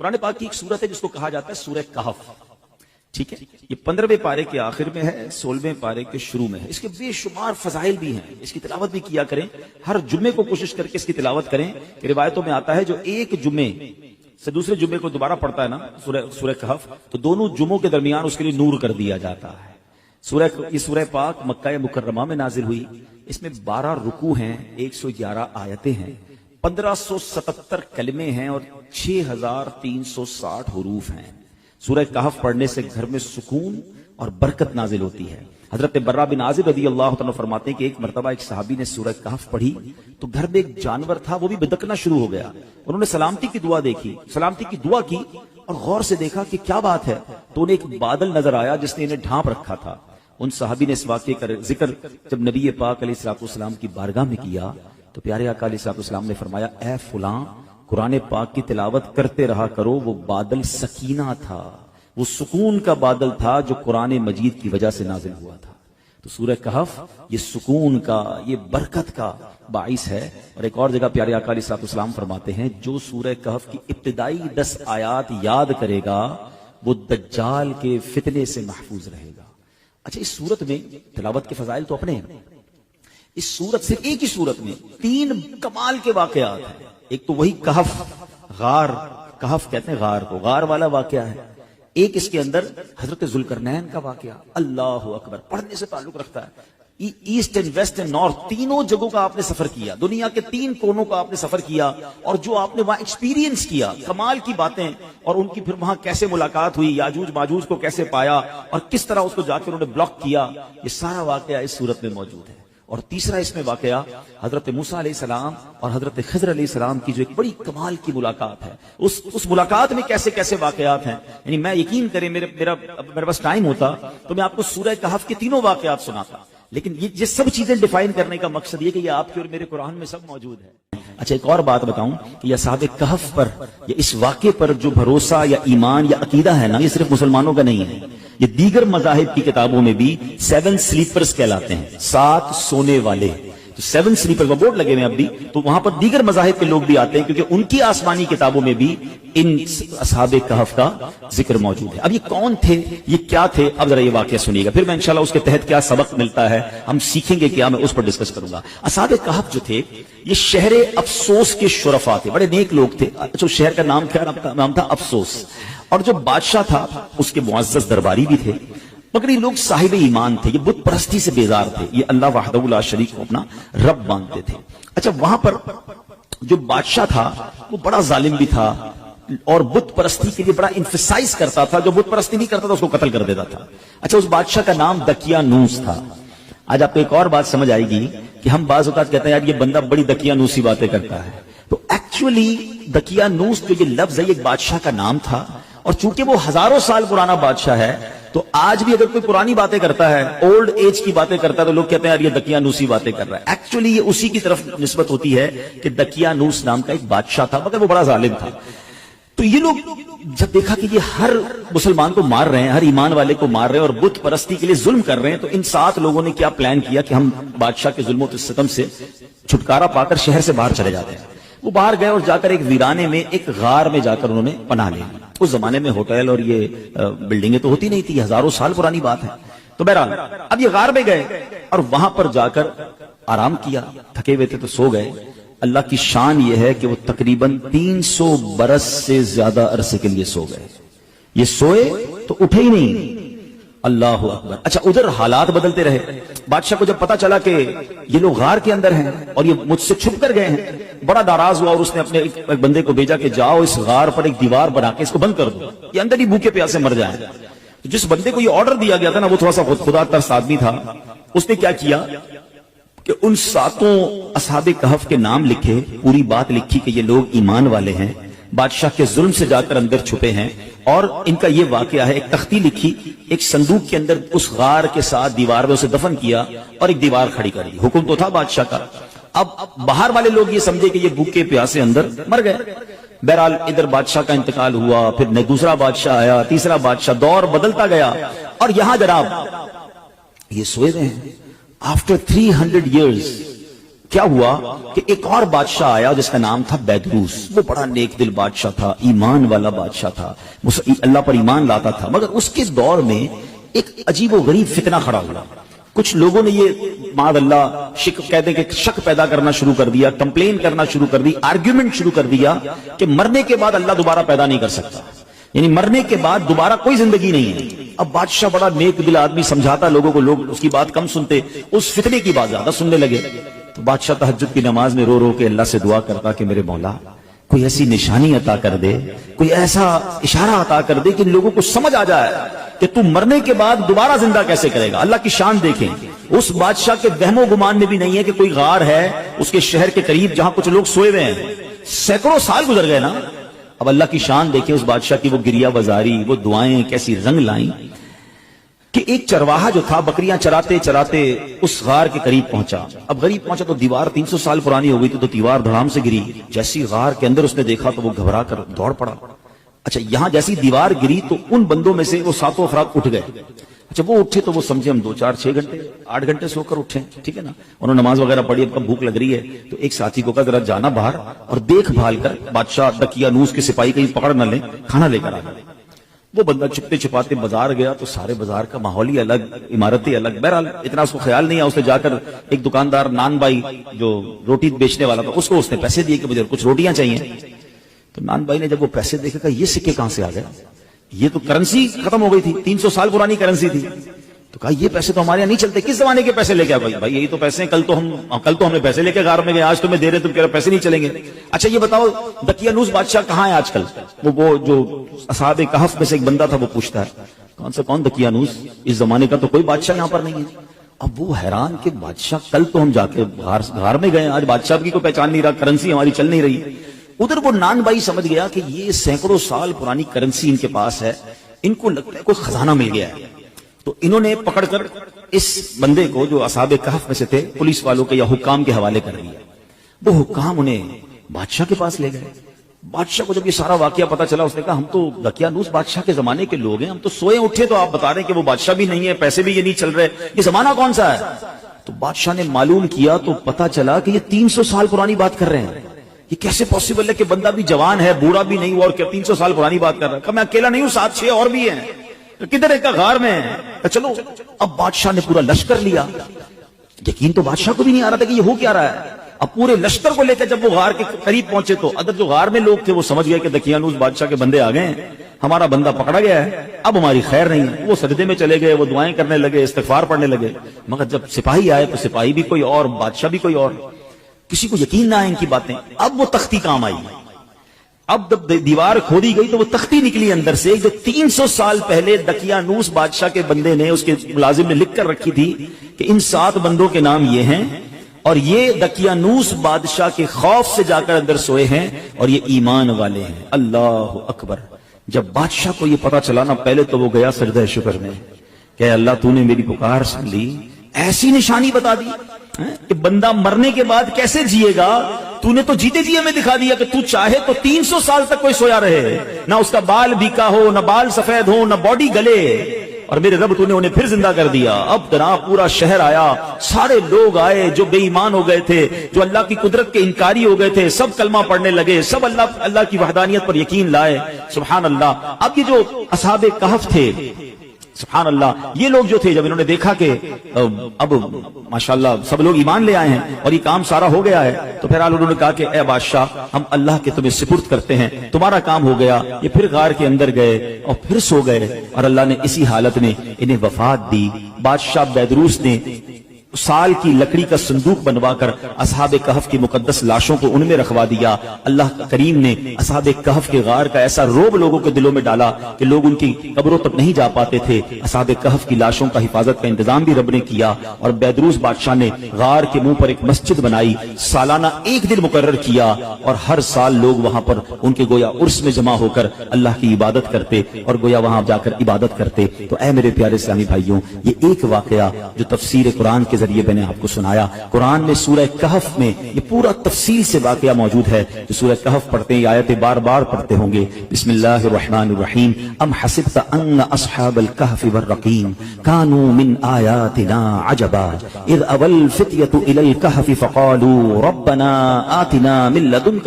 قرآن پاک کی ایک سورت ہے جس کو کہا جاتا ہے سورہ کہف. ٹھیک ہے, یہ 15ویں پارے کے آخر میں ہے, 16ویں پارے کے شروع میں ہے. اس کے بے شمار فضائل بھی ہیں, اس کی تلاوت بھی کیا کریں. ہر جمعے کو کوشش کر کے اس کی تلاوت کریں. روایتوں میں آتا ہے جو ایک جمعے سے دوسرے جمعے کو دوبارہ پڑھتا ہے نا سورہ کہف, تو دونوں جمعوں کے درمیان اس کے لیے نور کر دیا جاتا ہے. یہ سورہ پاک مکہ مکرمہ میں نازل ہوئی. اس میں 12 رکوع ہیں, 111 آیتیں ہیں, 1577 کلمے ہیں اور 6360 حروف ہیں. سورہ کہف پڑھنے سے گھر میں سکون اور برکت نازل ہوتی ہے. حضرت برا بن عازب رضی اللہ تعالیٰ فرماتے ہیں کہ ایک مرتبہ ایک صحابی نے سورہ کہف پڑھی تو گھر میں ایک جانور تھا, وہ بھی بدکنا شروع ہو گیا. انہوں نے سلامتی کی دعا دیکھی, سلامتی کی دعا کی اور غور سے دیکھا کہ کیا بات ہے, تو انہیں ایک بادل نظر آیا جس نے انہیں ڈھانپ رکھا تھا. ان صحابی نے اس واقعے کا ذکر جب نبی پاک علیہ الصلوۃ والسلام کی بارگاہ میں کیا تو پیارے آقا علیہ الصلوۃ والسلام نے فرمایا, اے فلاں, قرآن پاک کی تلاوت کرتے رہا کرو. وہ بادل سکینہ تھا, وہ سکون کا بادل تھا جو قرآن مجید کی وجہ سے نازل ہوا تھا. تو سورہ کہف یہ سکون کا, یہ برکت کا باعث ہے. اور ایک اور جگہ پیارے آقا علیہ الصلوۃ والسلام فرماتے ہیں, جو سورہ کہف کی ابتدائی 10 آیات یاد کرے گا وہ دجال کے فتنے سے محفوظ رہے گا. اچھا, اس سورت میں تلاوت کے فضائل تو اپنے ہیں. اس سورت سے ایک ہی سورت میں 3 کمال کے واقعات ہیں. ایک تو وہی کہف, غار, کہف کہتے ہیں غار کو, غار والا واقعہ ہے. ایک اس کے اندر حضرت ذوالقرنین کا واقعہ, اللہ اکبر, پڑھنے سے تعلق رکھتا ہے. East and west and north, تینوں جگہوں کا آپ نے سفر کیا, دنیا کے 3 کونوں کا آپ نے سفر کیا, اور جو آپ نے وہاں ایکسپیرینس کیا, کمال کی باتیں, اور ان کی پھر وہاں کیسے ملاقات ہوئی, یاجوج ماجوج کو کیسے پایا اور کس طرح اس کو جا کے انہوں نے بلاک کیا, یہ سارا واقعہ اس صورت میں موجود ہے. اور تیسرا اس میں واقعہ حضرت موسیٰ علیہ السلام اور حضرت خضر علیہ السلام کی جو ایک بڑی کمال کی ملاقات ہے, اس ملاقات میں کیسے کیسے واقعات ہیں. یعنی میں یقین کریں میرے پاس ٹائم ہوتا تو میں آپ کو سورہ کہف کے تینوں واقعات سناتا, لیکن یہ سب چیزیں ڈیفائن کرنے کا مقصد یہ کہ یہ آپ کے اور میرے قرآن میں سب موجود ہے. اچھا, ایک اور بات بتاؤں کہ یہ اصحاب کہف پر, یہ اس واقعے پر جو بھروسہ یا ایمان یا عقیدہ ہے نا, یہ صرف مسلمانوں کا نہیں ہے. یہ دیگر مذاہب کی کتابوں میں بھی 7 سلیپرز کہلاتے ہیں, 7 سونے والے. تو 7 سلیپر وہ بورڈ لگے ہوئے اب بھی, تو وہاں پر دیگر مذاہب کے لوگ بھی آتے ہیں کیونکہ ان کی آسمانی کتابوں میں بھی ان اصحاب کہف کا ذکر موجود ہے. اب یہ کون تھے, یہ کیا تھے, اب ذرا یہ واقعہ سنیے گا, پھر میں انشاءاللہ اس کے تحت کیا سبق ملتا ہے ہم سیکھیں گے کیا, میں اس پر ڈسکس کروں گا. اصحاب کہف جو تھے یہ شہر افسوس کے شرفا تھے, بڑے نیک لوگ تھے. اچھا, شہر کا نام کیا نام تھا؟ افسوس. اور جو بادشاہ تھا اس کے معزز درباری بھی تھے, مگر یہ لوگ صاحب ایمان تھے, یہ بت پرستی سے بیزار تھے, یہ اللہ وحدہ لا شریک کو اپنا رب مانتے تھے. اچھا, وہاں پر جو بادشاہ تھا وہ بڑا ظالم بھی تھا اور بت پرستی کے لیے بڑا انفسائز کرتا تھا. جو بت پرستی نہیں کرتا تھا اس کو قتل کر دیتا تھا. اچھا, اس بادشاہ کا نام دقیانوس تھا. آج آپ کو ایک اور بات سمجھ آئے گی کہ ہم بعض اوقات کہتے ہیں یار یہ بندہ بڑی دقیانوسی باتیں کرتا ہے, تو ایکچولی دقیانوس جو یہ لفظ ہے یہ ایک بادشاہ کا نام تھا, اور چونکہ وہ ہزاروں سال پرانا بادشاہ ہے تو آج بھی اگر کوئی پرانی باتیں کرتا ہے, اولڈ ایج کی باتیں کرتا ہے, تو لوگ کہتے ہیں یار یہ دقیانوسی باتیں کر رہا ہے. ایکچولی یہ اسی کی طرف نسبت ہوتی ہے کہ دقیانوس نام کا ایک بادشاہ تھا, مگر وہ بڑا ظالم تھا. تو یہ لوگ جب دیکھا کہ یہ ہر مسلمان کو مار رہے ہیں, ہر ایمان والے کو مار رہے ہیں اور بت پرستی کے لیے ظلم کر رہے ہیں, تو ان 7 لوگوں نے کیا پلان کیا کہ ہم بادشاہ کے ظلم و ستم سے چھٹکارا پا کر شہر سے باہر چلے جاتے ہیں. وہ باہر گئے اور جا کر ایک ویرانے میں ایک غار میں جا کر انہوں نے پناہ لی. اس زمانے میں ہوٹل اور یہ بلڈنگیں تو ہوتی نہیں تھی, ہزاروں سال پرانی بات ہے. تو بہرحال اب یہ غار میں گئے اور وہاں پر جا کر آرام کیا, تھکے ہوئے تھے تو سو گئے. اللہ کی شان یہ ہے کہ وہ تقریباً 300 برس سے زیادہ عرصے کے لیے سو گئے. یہ سوئے تو اٹھے ہی نہیں. اللہ اکبر. اچھا, ادھر حالات بدلتے رہے. بادشاہ کو جب پتا چلا کہ یہ لوگ غار کے اندر ہیں اور یہ مجھ سے چھپ کر گئے ہیں, بڑا ناراض ہوا اور اس نے اپنے ایک بندے کو بھیجا کہ جاؤ اس غار پر ایک دیوار بنا کے اس کو بند کر دو, یہ اندر ہی بھوکے پیاسے مر جائیں. جس بندے کو یہ آرڈر دیا گیا تھا نا وہ تھوڑا سا خدا ترس آدمی تھا. اس نے کیا کیا کہ ان 7 اصحاب کہف کے نام لکھے, پوری بات لکھی کہ یہ لوگ ایمان والے ہیں, بادشاہ کے ظلم سے جا کر اندر چھپے ہیں, اور ان کا یہ واقعہ ہے. ایک تختی لکھی, ایک صندوق کے اندر اس غار کے ساتھ دیوار میں اسے دفن کیا اور ایک دیوار کھڑی کر دی. حکم تو تھا بادشاہ کا. اب باہر والے لوگ یہ سمجھے کہ یہ بھوکے پیاسے اندر مر گئے. بہرحال ادھر بادشاہ کا انتقال ہوا, پھر دوسرا بادشاہ آیا, تیسرا بادشاہ, دور بدلتا گیا. اور یہاں جناب یہ سوئے ہوئے ہیں. آفٹر 300 years کیا ہوا کہ ایک اور بادشاہ آیا جس کا نام تھا بیدروس. وہ بڑا نیک دل بادشاہ تھا, ایمان والا بادشاہ تھا, اللہ پر ایمان لاتا تھا. مگر اس کے دور میں ایک عجیب و غریب فتنہ کھڑا ہوا. کچھ لوگوں نے یہ معاذ اللہ کہتے کہ شک پیدا کرنا شروع کر دیا, کمپلین کرنا شروع کر دی, آرگیومنٹ شروع کر دیا کہ مرنے کے بعد اللہ دوبارہ پیدا نہیں کر سکتا, یعنی مرنے کے بعد دوبارہ کوئی زندگی نہیں ہے. اب بادشاہ بڑا نیک دل آدمی, سمجھاتا لوگوں کو, لوگ اس کی بات کم سنتے, اس فتنے کی بات زیادہ سننے لگے. تو بادشاہ تہجد کی نماز میں رو رو کے اللہ سے دعا کرتا کہ میرے مولا کوئی ایسی نشانی عطا کر دے, کوئی ایسا اشارہ عطا کر دے کہ لوگوں کو سمجھ آ جائے کہ تم مرنے کے بعد دوبارہ زندہ کیسے کرے گا. اللہ کی شان دیکھیں, اس بادشاہ کے وہم و گمان میں بھی نہیں ہے کہ کوئی غار ہے اس کے شہر کے قریب جہاں کچھ لوگ سوئے ہوئے ہیں. سینکڑوں سال گزر گئے نا. اب اللہ کی شان دیکھیں اس بادشاہ کی, وہ گریہ بازاری, وہ دعائیں کیسی رنگ لائیں کہ ایک چرواہا جو تھا بکریاں چراتے چراتے اس غار کے قریب پہنچا. اب غریب پہنچا تو دیوار 300 سال پرانی ہو گئی تھی, تو دیوار دھڑام سے گری. جیسی غار کے اندر اس نے دیکھا تو وہ گھبرا کر دوڑ پڑا. اچھا یہاں جیسی دیوار گری تو ان بندوں میں سے وہ 7 افراد اٹھ گئے. اچھا وہ اٹھے تو وہ سمجھے ہم 2 4 6 گھنٹے 8 گھنٹے سو کر اٹھے, ٹھیک ہے نا. انہوں نے نماز وغیرہ پڑھی, اب کا بھوک لگ رہی ہے. تو ایک ساتھی کو کہا ذرا جانا باہر اور دیکھ بھال کر بادشاہ دقیانوس کے سپاہی کہیں پکڑ نہ لیں, کھانا لے کر آ گئے. وہ بندہ چھپتے چھپاتے بازار گیا تو سارے بازار کا ماحول ہی الگ, عمارتیں الگ. بہرحال اتنا اس کو خیال نہیں آیا. اس نے جا کر ایک دکاندار نان بھائی جو روٹی بیچنے والا تھا, اس کو اس نے پیسے دیے کہ مجھے کچھ روٹیاں چاہیے. تو نان بھائی نے جب وہ پیسے دیکھے کہا یہ سکے کہاں سے آ گئے, یہ تو کرنسی ختم ہو گئی تھی, 300 سال پرانی کرنسی تھی. تو کہا یہ پیسے تو ہمارے یہاں نہیں چلتے, کس زمانے کے پیسے لے کے آئے؟ بھائی یہی تو پیسے ہیں, کل تو ہم نے پیسے لے کے غار میں گئے, آج تمہیں دے رہے, تم کہہ رہے پیسے نہیں چلیں گے. اچھا یہ بتاؤ دقیانوس بادشاہ کہاں ہے آج کل؟ وہ جو اصحاب کہف میں سے ایک بندہ تھا وہ پوچھتا ہے کون دقیانوس, اس زمانے کا تو کوئی بادشاہ یہاں پر نہیں ہے. اب وہ حیران کہ بادشاہ کل تو ہم جا کے غار میں گئے, آج بادشاہ کی کوئی پہچان نہیں رہا, کرنسی ہماری چل نہیں رہی. ادھر وہ نان بھائی سمجھ گیا کہ یہ سینکڑوں سال پرانی کرنسی ان کے پاس ہے, ان کو لگتا ہے کوئی خزانہ مل گیا ہے. تو انہوں نے پکڑ کر اس بندے کو جو اصحاب کہف میں سے تھے پولیس والوں کے یا حکام کے حوالے کر دیا. وہ حکام انہیں بادشاہ کے پاس لے گئے. بادشاہ کو جب یہ سارا واقعہ پتا چلا, اس نے کہا ہم تو دقیانوس بادشاہ کے زمانے کے لوگ ہیں, ہم تو سوئے اٹھے تو آپ بتا رہے ہیں کہ وہ بادشاہ بھی نہیں ہے, پیسے بھی یہ نہیں چل رہے, یہ زمانہ کون سا ہے؟ تو بادشاہ نے معلوم کیا تو پتا چلا کہ یہ 300 سال پرانی بات کر رہے ہیں. یہ کیسے پاسبل ہے کہ بندہ بھی جوان ہے, بوڑھا بھی نہیں ہوا, اور 300 سال پرانی بات کر رہا ہے. کہ میں اکیلا نہیں ہوں, 7 6 اور بھی ہیں. کدھر ایک غار میں ہے. چلو اب بادشاہ نے پورا لشکر لیا. یقین تو بادشاہ کو بھی نہیں آ رہا تھا کہ یہ ہو کیا رہا ہے. اب پورے لشکر کو لے کے جب وہ غار کے قریب پہنچے تو ادھر جو غار میں لوگ تھے وہ سمجھ گئے کہ دقیانوس بادشاہ کے بندے آ گئے ہیں, ہمارا بندہ پکڑا گیا ہے, اب ہماری خیر نہیں ہے. وہ سجدے میں چلے گئے, وہ دعائیں کرنے لگے, استغفار پڑھنے لگے. مگر جب سپاہی آئے تو سپاہی بھی کوئی اور, بادشاہ بھی کوئی اور. کسی کو یقین نہ آئے ان کی باتیں. اب وہ تختی کام آئی. اب جب دیوار کھودی گئی تو وہ تختی نکلی اندر سے, جو 300 سال پہلے دقیانوس بادشاہ کے بندے نے, اس کے ملازم نے لکھ کر رکھی تھی کہ ان 7 بندوں کے نام یہ ہیں, اور یہ دقیانوس بادشاہ کے خوف سے جا کر اندر سوئے ہیں, اور یہ ایمان والے ہیں. اللہ اکبر. جب بادشاہ کو یہ پتا چلا نا, پہلے تو وہ گیا سجدہ شکر میں کہ اللہ تو نے میری پکار سن لی, ایسی نشانی بتا دی کہ بندہ مرنے کے بعد کیسے جیے گا. تو نے تو جیتے جی ہمیں دکھا دیا کہ تو چاہے تو 300 سال تک کوئی سویا رہے, نہ اس کا بال بیکا ہو, نہ بال سفید ہو, نہ باڈی گلے, اور میرے رب تو نے انہیں پھر زندہ کر دیا. اب جناب پورا شہر آیا, سارے لوگ آئے جو بے ایمان ہو گئے تھے, جو اللہ کی قدرت کے انکاری ہو گئے تھے, سب کلمہ پڑھنے لگے, سب اللہ کی وحدانیت پر یقین لائے. سبحان اللہ. اب یہ جو اصحاب کہف تھے, سبحان اللہ, یہ لوگ جو تھے جب انہوں نے دیکھا کہ اب ماشاءاللہ سب لوگ ایمان لے آئے ہیں اور یہ کام سارا ہو گیا ہے, تو پھر انہوں نے کہا کہ اے بادشاہ ہم اللہ کے تمہیں سپرد کرتے ہیں, تمہارا کام ہو گیا. یہ پھر غار کے اندر گئے اور پھر سو گئے, اور اللہ نے اسی حالت میں انہیں وفات دی. بادشاہ بیدروس نے سال کی لکڑی کا صندوق بنوا کر اصحاب کہف کی مقدس لاشوں کو ان میں رکھوا دیا. اللہ کریم نے اصحاب کہف کے غار کا ایسا روب لوگوں کے دلوں میں ڈالا کہ لوگ ان کی قبروں تک نہیں جا پاتے تھے. اصحاب کہف کی لاشوں کا حفاظت کا انتظام بھی رب نے کیا, اور بیدروس بادشاہ نے غار کے منہ پر ایک مسجد بنائی, سالانہ ایک دن مقرر کیا, اور ہر سال لوگ وہاں پر ان کے گویا عرس میں جمع ہو کر اللہ کی عبادت کرتے, اور گویا وہاں جا کر عبادت کرتے. تو اے میرے پیارے اسلامی بھائیوں, یہ ایک واقعہ جو تفسیر قرآن کے ذریعے میں نے آپ کو سنایا. قرآن میں سورہ کہف میں یہ پورا تفصیل سے واقعہ موجود ہے. جو سورہ کہف پڑھتے ہیں یہ آیتیں بار بار پڑھتے ہوں گے. بسم اللہ الرحمن الرحیم. ام حسبت ان اصحاب الكهف والرقیم كانوا من آیاتنا عجبا اذ اوى الفتية الى الكهف فقالوا ربنا آتنا من لدنك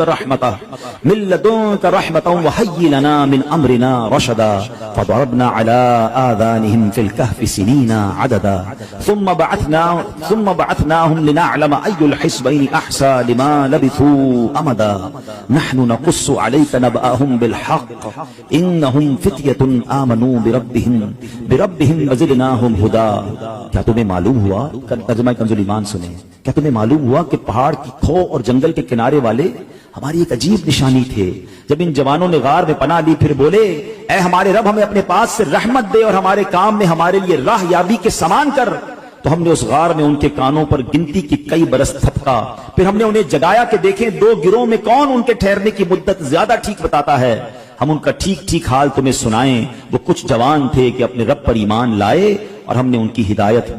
رحمة وهيئ لنا من امرنا رشدا فضربنا على آذانهم في الكهف سنين عددا ثم بعثناهم لنعلم أي الحزبين أحصى لما لبثوا أمدا نحن نقص عليك نبأهم بالحق إنهم فتية آمنوا بربهم وزدناهم هدى. کیا تمہیں معلوم ہوا, ترجمہ کنز الایمان سنیں, کیا تمہیں معلوم ہوا کہ پہاڑ کی کھو اور جنگل کے کنارے والے ہماری ایک عجیب نشانی تھے. جب ان جوانوں نے غار میں پناہ لی پھر بولے اے ہمارے رب ہمیں اپنے پاس سے رحمت دے اور ہمارے کام میں ہمارے لیے راہ یابی کے سامان کر, تو ہم نے اس غار میں ان کے کانوں پر گنتی کی کئی برس تھپکا. پھر ہم نے انہیں جگایا کہ دیکھیں دو گروہ میں کون ان کے ٹھہرنے کی مدت زیادہ ٹھیک بتاتا ہے. ہم ان کا ٹھیک ٹھیک حال تمہیں سنائیں. وہ کچھ جوان تھے کہ اپنے رب پر ایمان لائے اور ہم نے ان کی ہدایت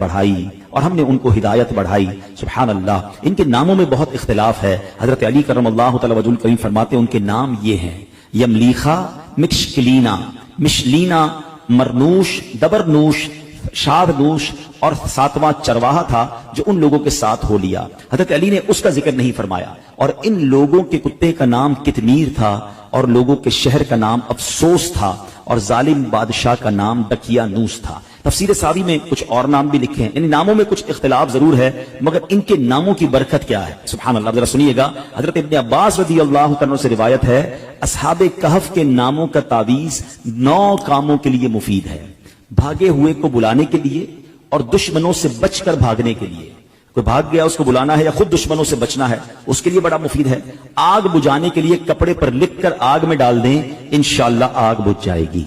بڑھائی سبحان اللہ. ان کے ناموں میں بہت اختلاف ہے. حضرت علی کرم اللہ تعالی وجہ الکریم فرماتے ہیں ان کے نام یہ ہیں یملیخا, مکشکلینا, مشلینا, مرنوش, دبرنوش, شادنوش اور ساتواں چرواہا تھا جو ان لوگوں کے ساتھ ہو لیا. حضرت علی نے اس کا ذکر نہیں فرمایا. اور ان لوگوں کے کتے کا نام کتمیر تھا اور لوگوں کے شہر کا نام افسوس تھا اور ظالم بادشاہ کا نام دکیانوس تھا. تفسیر ساوی میں کچھ اور نام بھی لکھے ہیں. ان ناموں میں کچھ اختلاف ضرور ہے مگر ان کے ناموں کی برکت کیا ہے سبحان اللہ. ذرا سنیے گا. حضرت ابن عباس رضی اللہ عنہ سے روایت ہے اصحاب کہف کے ناموں کا تعویذ 9 کاموں کے لیے مفید ہے. بھاگے ہوئے کو بلانے کے لیے اور دشمنوں سے بچ کر بھاگنے کے لیے. کوئی بھاگ گیا اس کو بلانا ہے یا خود دشمنوں سے بچنا ہے اس کے لیے بڑا مفید ہے. آگ بجھانے کے لیے کپڑے پر لکھ کر آگ میں ڈال دیں انشاءاللہ آگ بجھ جائے گی.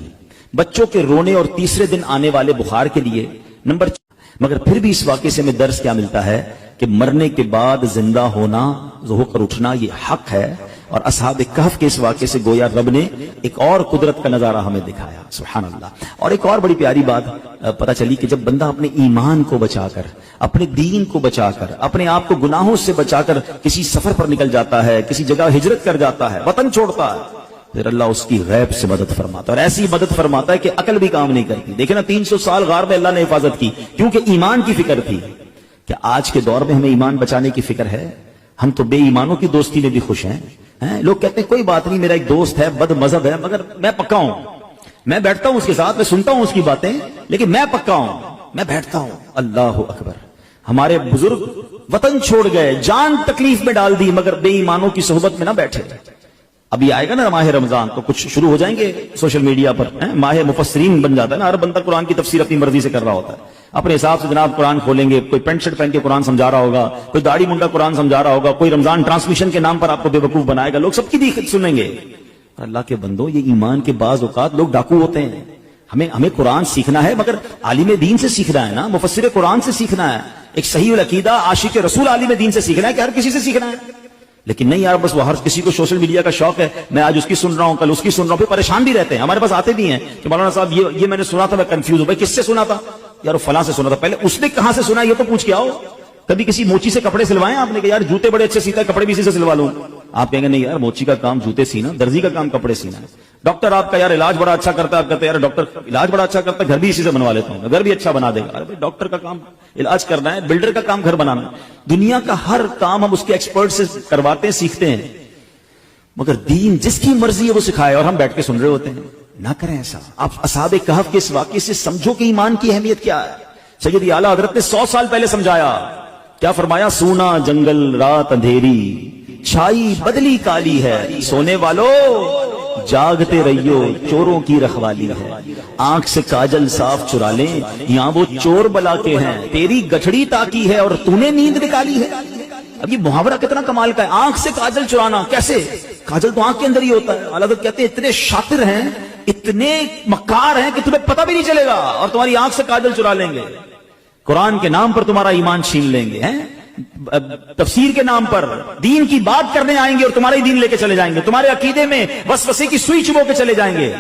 بچوں کے رونے اور تیسرے دن آنے والے بخار کے لیے. نمبر 4 مگر پھر بھی اس واقعے سے ہمیں درس کیا ملتا ہے کہ مرنے کے بعد زندہ ہونا, ہو کر اٹھنا یہ حق ہے. اور اصحاب کہف کے اس واقعے سے گویا رب نے ایک اور قدرت کا نظارہ ہمیں دکھایا سبحان اللہ. اور ایک اور بڑی پیاری بات پتہ چلی کہ جب بندہ اپنے ایمان کو بچا کر, اپنے دین کو بچا کر, اپنے آپ کو گناہوں سے بچا کر کسی سفر پر نکل جاتا ہے, کسی جگہ ہجرت کر جاتا ہے, وطن چھوڑتا ہے, پھر اللہ اس کی غیب سے مدد فرماتا ہے. اور ایسی مدد فرماتا ہے کہ عقل بھی کام نہیں کرتی. دیکھیں نا 300 سال غار میں اللہ نے حفاظت کی کیونکہ ایمان کی فکر تھی. کیا آج کے دور میں ہمیں ایمان بچانے کی فکر ہے؟ ہم تو بے ایمانوں کی دوستی میں بھی خوش ہیں. لوگ کہتے ہیں کوئی بات نہیں, میرا ایک دوست ہے بد مذہب ہے مگر میں پکا ہوں, میں بیٹھتا ہوں اس کے ساتھ, میں سنتا ہوں اس کی باتیں لیکن میں پکا ہوں, میں بیٹھتا ہوں. اللہ اکبر. ہمارے بزرگ وطن چھوڑ گئے, جان تکلیف میں ڈال دی مگر بے ایمانوں کی صحبت میں نہ بیٹھے. ابھی آئے گا نا ماہ رمضان تو کچھ شروع ہو جائیں گے سوشل میڈیا پر, ماہ مفسرین بن جاتا ہے نا, ہر بندہ قرآن کی تفسیر اپنی مرضی سے کر رہا ہوتا ہے. اپنے حساب سے جناب قرآن کھولیں گے, کوئی پینٹ شرٹ پہن کے قرآن سمجھا رہا ہوگا, کوئی داڑھی منڈا قرآن سمجھا رہا ہوگا, کوئی رمضان ٹرانسمیشن کے نام پر آپ کو بے وقوف بنائے گا. لوگ سب کی بھی سنیں گے. اللہ کے بندو, یہ ایمان کے بعض اوقات لوگ ڈاکو ہوتے ہیں. ہمیں قرآن سیکھنا ہے مگر عالم دین سے سیکھنا ہے نا, مفسر قرآن سے سیکھنا ہے. ایک صحیح العقیدہ عاشق رسول عالم دین سے سیکھنا ہے کہ ہر کسی سے سیکھنا ہے. لیکن نہیں یار بس وہ ہر کسی کو سوشل میڈیا کا شوق ہے, میں آج اس کی سن رہا ہوں کل اس کی سن رہا ہوں, پھر پریشان بھی رہتے ہیں. ہمارے پاس آتے بھی ہیں کہ مولانا صاحب یہ میں نے سنا تھا, میں کنفیوز ہوں. بھائی کس سے سنا تھا؟ یار وہ فلاں سے سنا تھا. پہلے اس نے کہاں سے سنا یہ تو پوچھ کے آؤ. کبھی کسی موچی سے کپڑے سلوائے آپ نے کہ یار جوتے بڑے اچھے سیتا ہے, کپڑے بھی اسی سے سلوا لوں. آپ کہیں گے نہیں یار موچی کا کام جوتے سینا, درزی کا کام کپڑے سینا ہے. ڈاکٹر آپ کا یار علاج بڑا اچھا کرتا ہے, آپ کہتے ہیں یار ڈاکٹر علاج بڑا اچھا کرتا ہے, گھر بھی اسی سے بنوا لیتا ہوں, گھر بھی اچھا بنا دے گا. ڈاکٹر کا کام علاج کرنا ہے, بلڈر کا کام گھر بنانا ہے. دنیا کا ہر کام ہم اس کے ایکسپرٹ سے کرواتے ہیں, سیکھتے ہیں, مگر دین جس کی مرضی ہے وہ سکھائے اور ہم بیٹھ کے سن رہے ہوتے ہیں. نہ کریں ایسا. آپ اصحاب کہف کے اس واقعے سے سمجھو کہ ایمان کی اہمیت کیا ہے. سید اعلیٰ حضرت نے 100 سال پہلے سمجھایا. کیا فرمایا؟ سونا جنگل رات اندھیری, چھائی بدلی کالی ہے, سونے والو جاگتے رہیو چوروں کی رکھوالی ہے. آنکھ سے کاجل صاف چرا لیں, یہاں وہ چور بلا کے ہیں, تیری گٹھڑی تاکی ہے اور تو نے نیند نکالی ہے. اب یہ محاورہ کتنا کمال کا ہے, آنکھ سے کاجل چرانا. کیسے؟ کاجل تو آنکھ کے اندر ہی ہوتا ہے. اعلیٰ حضرت کہتے ہیں اتنے شاطر ہیں, اتنے مکار ہیں کہ تمہیں پتہ بھی نہیں چلے گا اور تمہاری آنکھ سے کاجل چرا لیں گے. قرآن کے نام پر تمہارا ایمان چھین لیں گے, تفسیر کے نام پر دین کی بات کرنے آئیں گے اور تمہارا ہی دین لے کے چلے جائیں گے, تمہارے عقیدے میں وسوسے کی سوئی چبو کے چلے جائیں گے.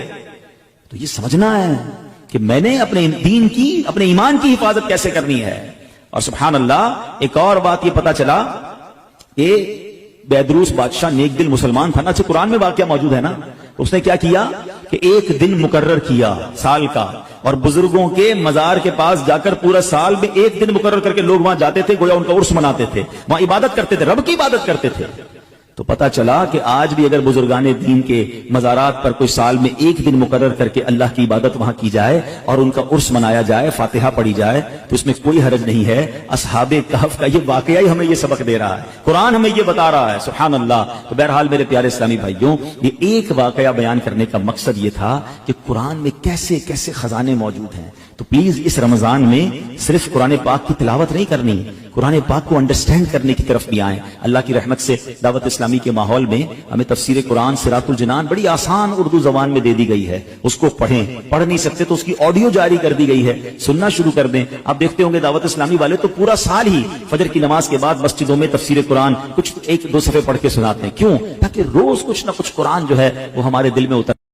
تو یہ سمجھنا ہے کہ میں نے اپنے دین کی, اپنے ایمان کی حفاظت کیسے کرنی ہے. اور سبحان اللہ ایک اور بات یہ پتا چلا کہ بیدروس بادشاہ نیک دل مسلمان تھا نا، اچھا قرآن میں واقعہ موجود ہے نا، اس نے کیا کیا کہ ایک دن مقرر کیا سال کا، اور بزرگوں کے مزار کے پاس جا کر پورا سال میں ایک دن مقرر کر کے لوگ وہاں جاتے تھے، گویا ان کا عرس مناتے تھے، وہاں عبادت کرتے تھے، رب کی عبادت کرتے تھے۔ تو پتا چلا کہ آج بھی اگر بزرگان دین کے مزارات پر کوئی سال میں ایک دن مقرر کر کے اللہ کی عبادت وہاں کی جائے اور ان کا عرس منایا جائے، فاتحہ پڑھی جائے، تو اس میں کوئی حرج نہیں ہے۔ اصحاب کہف کا یہ واقعہ ہی ہمیں یہ سبق دے رہا ہے، قرآن ہمیں یہ بتا رہا ہے، سبحان اللہ۔ تو بہرحال میرے پیارے اسلامی بھائیوں، یہ ایک واقعہ بیان کرنے کا مقصد یہ تھا کہ قرآن میں کیسے کیسے خزانے موجود ہیں۔ تو پلیز اس رمضان میں صرف قرآن پاک کی تلاوت نہیں کرنی، قرآن پاک کو انڈرسٹینڈ کرنے کی طرف بھی آئیں۔ اللہ کی رحمت سے دعوت اسلامی کے ماحول میں ہمیں تفسیر قرآن صراط الجنان بڑی آسان اردو زبان میں دے دی گئی ہے، اس کو پڑھیں، پڑھ نہیں سکتے تو اس کی آڈیو جاری کر دی گئی ہے، سننا شروع کر دیں۔ آپ دیکھتے ہوں گے دعوت اسلامی والے تو پورا سال ہی فجر کی نماز کے بعد مسجدوں میں تفسیر قرآن کچھ ایک دو صفحے پڑھ کے سناتے ہیں، کیوں؟ تاکہ روز کچھ نہ کچھ قرآن جو ہے وہ ہمارے دل میں اتر